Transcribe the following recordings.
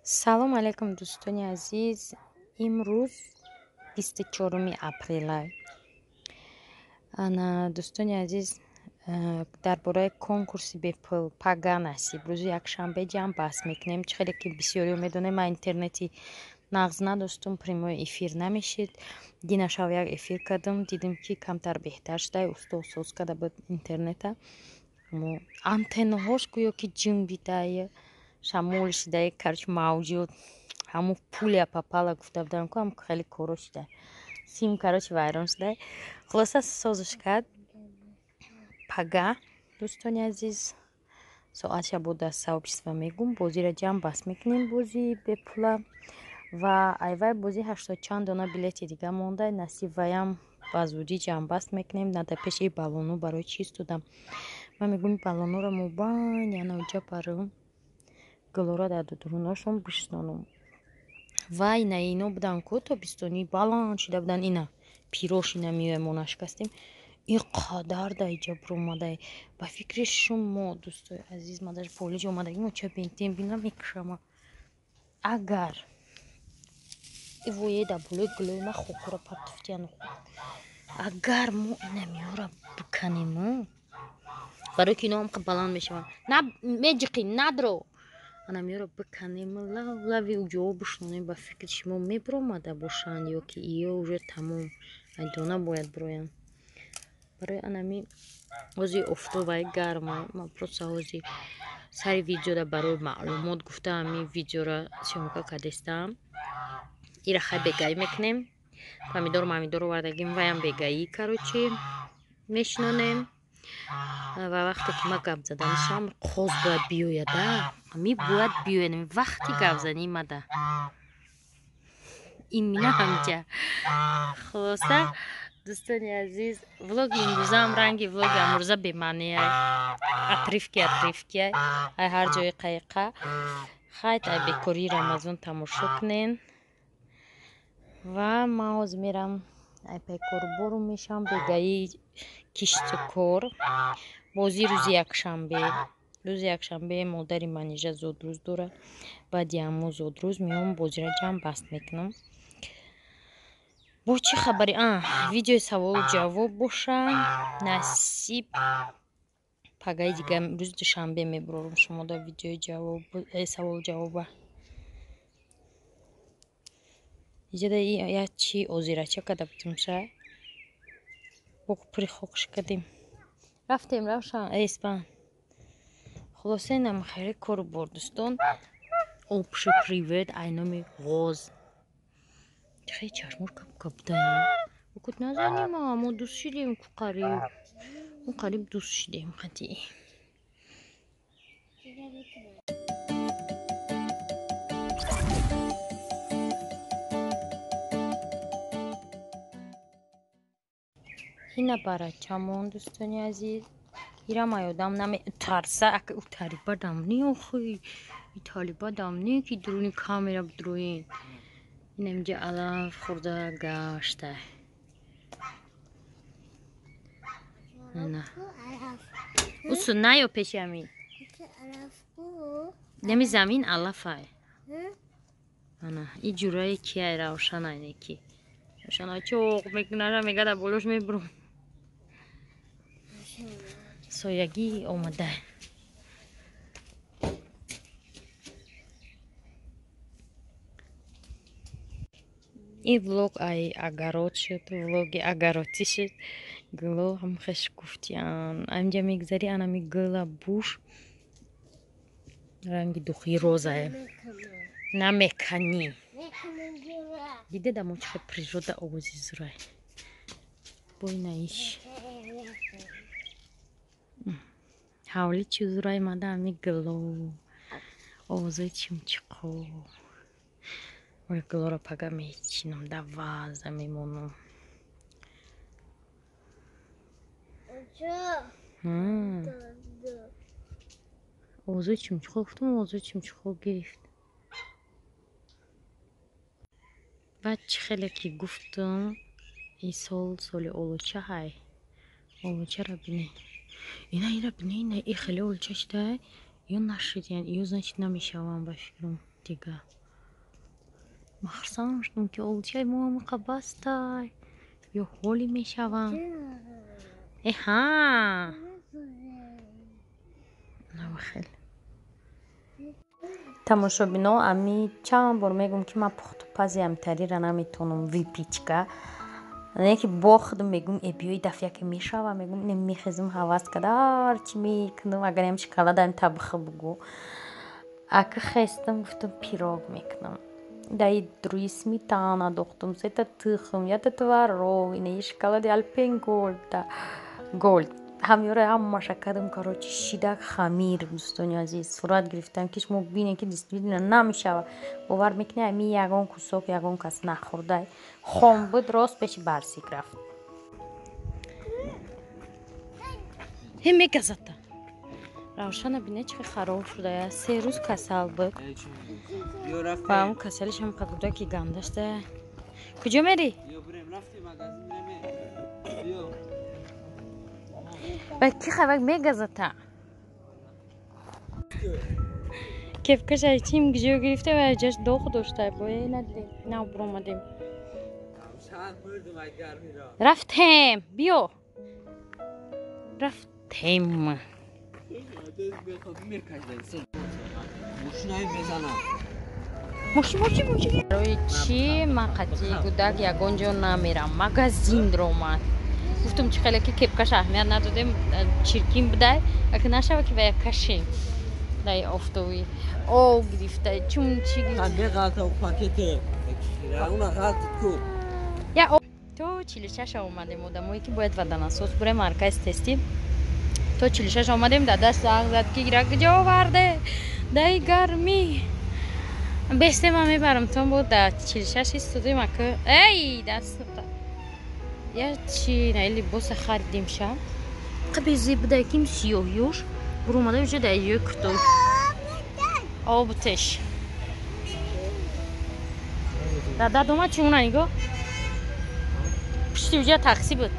салом алейкум дӯстони азиз. Имрӯз 24 апрела. Дӯстони азиз, дар бораи конкурси бепул пага насиб рӯзи якшанбе ҷамъ баҳс мекунем. Хеле ки бисёриё медонем, ман интернети нағз надоштум, прямой эфир намешид. Динашав як эфир кардам, дидим ки камтар беҳтар шуда, устов соз карда буд интернета. Антеннаҳош гӯё ки ҷин бидае, шамол шидае, карч мавҷуд ҳамун пуля папала гуфта будам, ку ҳам хеле коро шуда, сим карочи вайрон шуда. Хулоса созш кард пага. Дӯстони азиз, соатша бо дар сообщества мегум, бозира ҷамъ баҳс мекунем, бози бепула ва айвай бози 80 чанд дона билети дига монда. Насиб ваям ба зудӣ ҷамъ баҳс мекунем. Нада пеши баллону барои чиз додам. Ман мегӯям баллонуро мо байн яноҷа барум гулора дар дудуруношон биштонум. Ва ино будан ку тобистони баланд шуда будан, ина пирош ина миёем мо нашкастем. Ин қадар дар иҷа биромадай. Ба фикри шумо дӯстои азиз, ма дар фолиҷ омадаги мо ча бентем бина мекушама. Агар ивоеда болои гулои ма хокура партуфтияну, агар мо ина миёра биканему, барои ки ино ҳам баланд мешаванд, на медиқи надро ана миёра биканему, лави уҷоҳо бишонем. Ба фикри шумо мебиромада бошанд ё ки ё уже тамом айдона бояд бироянд. Барои анами ҳозир офтобай гармай, ма просто ҳозир сари видеода барои маълумот гуфта ҳамин видеора сёмка кардестам. Ира хай бегаӣ мекунем. Помидор вардагим, ваям бегаӣ карочи мешинонем. Ва вақте ки ма гап зада мешавам, қоз бояд биёяда, ми бояд биёяд вақти гапзанӣ мада имина ҳамҷа. Хулоса дӯстони азиз, влоги имрӯзаам ранги влоги амрӯза бемаъние, атрифки ай ҳар ҷои қайқа хайт ай бекори рамазон тамошо кунен. Ва ман ҳозир мерам ай пай корубору мешавам бегаи кишту кор. Бози рӯзи якшанбе модари манижа зодрӯз дорад, баъди ҳамун зодрӯз меом бозира ҷамъ баҳс мекунам. Бо чӣ хабари видеои саволу ҷавоб боша. Насиб пагаи дига рӯзи душанбе мебарорум шумо дар видеои саволу ҷавоба. иҷада як чи озирача када будим ша бокупури хокш кадим рафтем равшан эспан. Хулоса инам хайри кору бор дӯстон. Общий привет айноми ғоз. Хай чашмур кап будаем. Букут назаним, мо дӯст шидем ку қариб. Мо қариб дӯст шидем қатъи. ина барачамон дӯстони азиз. Ирам аёдам наметарса ака утариба дамни охи. Италиба дамни ки дуруни камера бидроин. Инамҷа алаф хурда гашта. Ана. Усу наё пеши амин. Нами замин алафай. Ана и ҷурае ки ай равшана ине ки. Равшана чоқ мекунаша мегада болош мебурум. Соягӣ омада. ин влог ай агарот шуд, влоги агаротӣ шуд. Гуло ҳам хеш гуфтиян. Амҷа мегзари анами гула буш ранги духи розае. Намекани. Диде мо чиқа природа овози зурай. Бойна иш. ҳавли чӣ зурай мада ами гуло. Овозои чимчиқо. Ой гулоро пага мечинам, да ваза мемонам. Овозои чимчиқо гуфтам, овозои чимчиқо гирифт. баъд чӣ хеле ки гуфтам, ин соли олуча ҳай. Олучара бинӣ. Ина бинӣ, ин хеле олуча шуда, ё нашид, ё значит намешавам ба фикрам дига. مخصوصا که اولچه موام قباستای یا هولی میشوم ها نه خیلی تماشا بینا امی چند بار میگم که من پخت و پزی امتری را نمیتونم ویپیچکا نه که باخت میگم بیای دفعه که میشوم میگم نمیخزم حواس کدار چی میکنم اگر هم شکلات هم طبخ بگو اگه خستم گفتم پیروگ میکنم دای دروی سمیتانا دوختم سیتا تخم یا تتوارو اینه شکلات الپین گولد همیاره هم شکردم کاروچی شیدک خمیر دوستانی عزیز صورت گرفتم کش مبینه که دیستویدینه نمیشه باور میکنه امی یگان کسوک یگان کس نخورده خام بود راست بشی برسی رفت هم میگذاته روشن بینه چه خراب شده 3 روز کسل بود و اون کسلش هم قدوده که گندشته کجا میری؟ با کی خبر میگذاته کیف کشای چیم گجو گرفته و جاش دوخ داشته بایی ندیم نه برو مدیم رفتیم بیو رفتیم موشی روی چی من قطعی گودک یگان جا نمیرم مگازین درامد گفتم چه خیلی که کپکش اهمیت ندادیم چیرکیم بده اگه نشوه که باید کشیم دای افتوی او گرفته چون چی گرفته غلطه و پاکته اون غلط کو یا او تو 46 اومدیم آدمایی که باید بدن اساس بره مرکز تستی تو 46 اومدیم در دست زنگ زد که گیرک جا آورده دای گرمی بسته من میبرم تو بود در 46 ایستادیم که ای دست یا چی نه لباس خریدیم شب قبیزی بده کیم سیاهیوش برو اومده بشه در یک تو آبتش در اومد چی اونه نگاه پشتی بجا تاکسی بود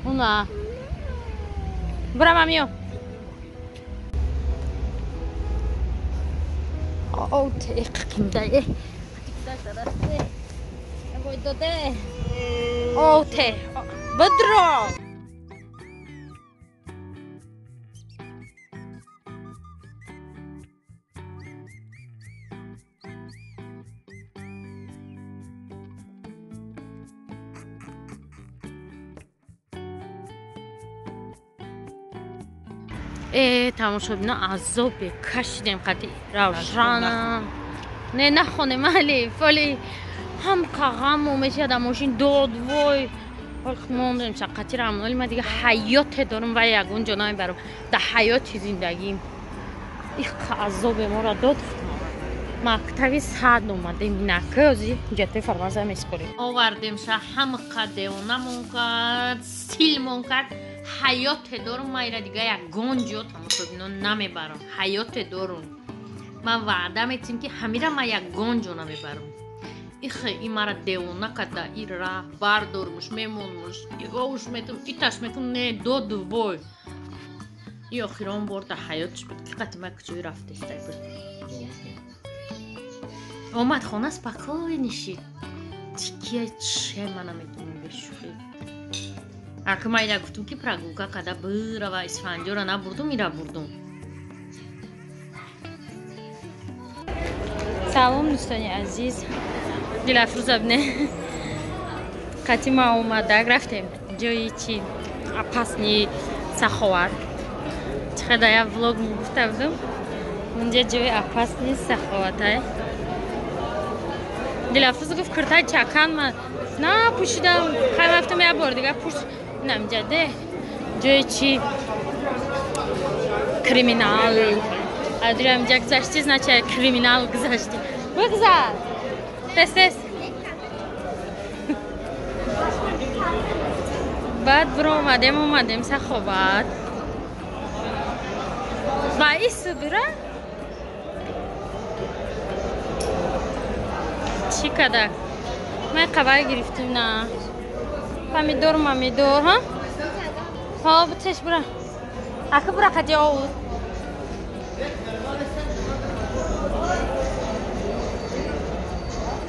اونا برم امیو او تیق کم دایه داده او ته بدرو تماشا بینا عذاب کشیدیم قدی روشن نه نخونه مالی فالی هم قاقم و میشه در ماشین داد وای موندم شقتی رمون ولی من دیگه حیات دارم و یگون جنای برام در حیات زندگیم این عذاب ما را داد مکتبی سعد اومدیم نکازی جته فرمانزه میسپریم آوردیم شه هم قده و نمون کرد سیلمون کرد حیات دارم ما ایره دیگه یگون جا تماشا بینا نمیبرم حیات دارم من وعده میتیم که همیره ما یگون جا نمیبرم این مرا دیوانه کده این راه بردارمش میمونمش یگاوش میتونم ایتش میتونم نه دو وای این آخیران برد حیاتش بود که قطعه کجای رفته استه بود آمد خانه سپکای نشید چیه چه من نمیتونم بشوخی اگه من ایده گفتم که پرگوکا کده بره و اسفنجا را نبردم ایره بردم سلام دوستانی عزیز دلافروز ابنه قطعی ما اومده رفتیم جایی چی پسنی سخوار چقدر یا ولاگ میگفته بودم اونجا جای پسنی سخوارته دلافروز گفت کرتای چکن من نه پوشیدم خیلی رفتم یه بار دیگه پوش نمیجده جای چی کریمینال ادریم جا گذاشتی значит کریمینال گذاشتی بگذار تست بعد برو اومدیم سخوبت باعث بره چی کده من قبل گرفتیم نه پامیدور ها بتش برا اکه برا قدی آور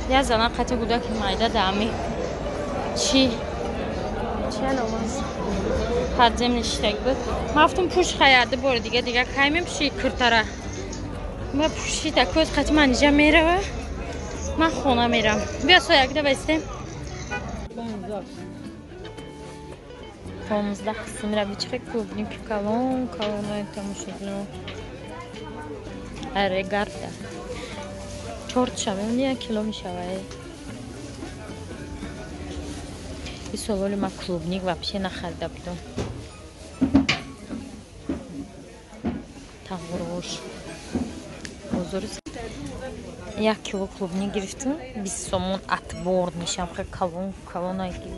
Я зелен қати буда ки майда дами чи номаз подземный штек буд. Мафтум пуш хаярди бори дига каймем ши киртара. Ма пуши та коз қати ман ижа мерава. Ман хона мерам. Бия соякда байстем. Pomuzda qismira bichqi klubnik kalon tamashidno. Are garda. 4 шаве, 1 кило мишавае. И сололи ма клубник вообще нахарда будам. Таврош. Бозори 1 кило клубник гирифтим. 20 сомон отбор мишам хе калон айги.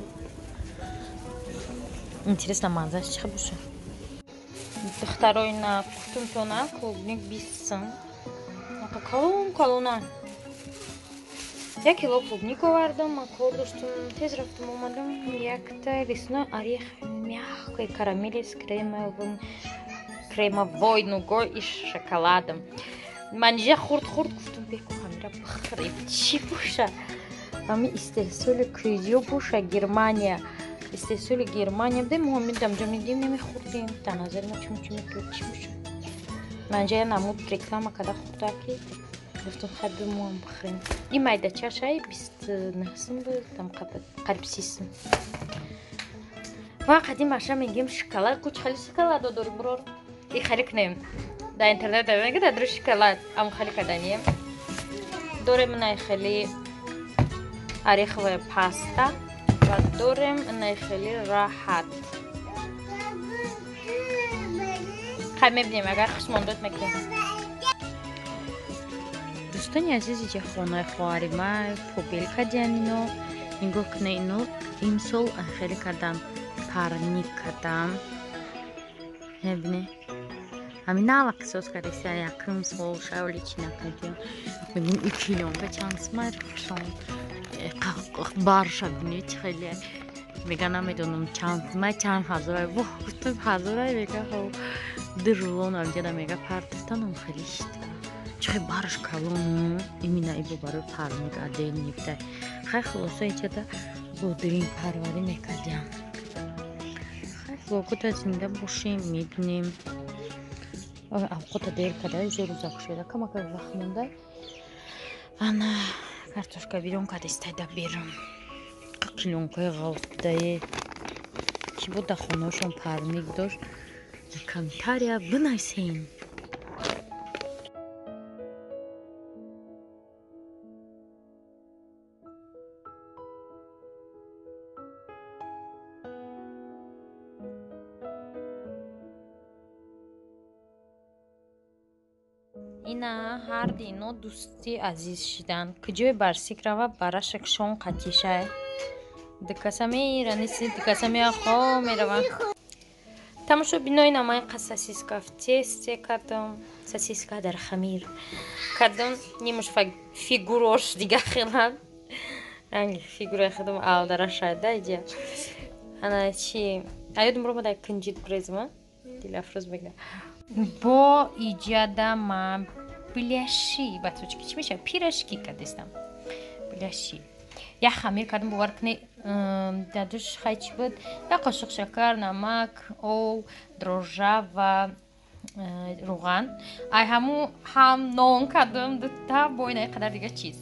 Интересно манзар чиқа боша. Духтароина кутумтона клубник 20 сом. Нака калона. 1 кило клубник овардам, кор доштум, тез рафтам омадам, якта лесной орех мягкой карамели с кремовой нугой и шоколадом. Манжа хурд гуфтум беку хамира бахреб чи боша. Ами истеҳсоли кризио боша Германия. Истеҳсоли Германия будем мо медам медим немехурдим. Та назар ма чум чи боша. Манжа намуд реклама када хурдаки. Гуфтум хабби мо ам бахрем. И майдачашай 29 сом буд, там қариб 30 сом. Ва қади маша мегим шоколад, куч хали шоколад дори бурор. И хали кнем. Да интернет мега да дори шоколад, ам хали каданiem. Дорем най хали ореховая паста, ва дорем най хали раҳат. Хай мебинем агар хушмондод мекунем. Дӯстони азизи ҷа хонаи хоҳари май побел кардиян ино нигоҳ кунед ино имсол хеле кардам парник кардам мебинед ҳамин навак соз кардастан якум сол шавли чӣ накардем мебин и килонка чанд смай хушон барша бинед чӣ хеле мега намедонам чанд смай чанд ҳазора во гуфтам ҳазора мега ҳо дирулон амҷада мега партатанам хеле шита чай барш калон именно ибо барои парник аден нефтай хай хулоса инҷада бодирин парварӣ мекардем хай логота зинда бошем мебинем авқота дер када уже рӯза кушода камака вақт монда ана картошка бирён кадистайда берам қилонкаи ғалдае ки бода хонаошон парник дошт комментария бинависен. ина ҳарди ино дӯсти азиз шиданд куҷои барсик рава барашак шон қатишай дикасами раниси дикасами ахо меравам тамошо бинои намай қа сосиска в тесте кардам сосиска дар хамир кардам немуш фигурош дига хелам ранги фигура хедам алдара шайда иҷа ана чи аёдум ромадай кинҷит презма дилафрӯз бега бо иҷада ман пляши батучки чӣ мешавад пирашки кардистам пляши як хамир кардам бовар кунед дадуш хай чӣ буд як қошуқ шакар намак об дрожжа ва руған ай ҳамун ҳам нон кардам дута бо ина қадар дига чиз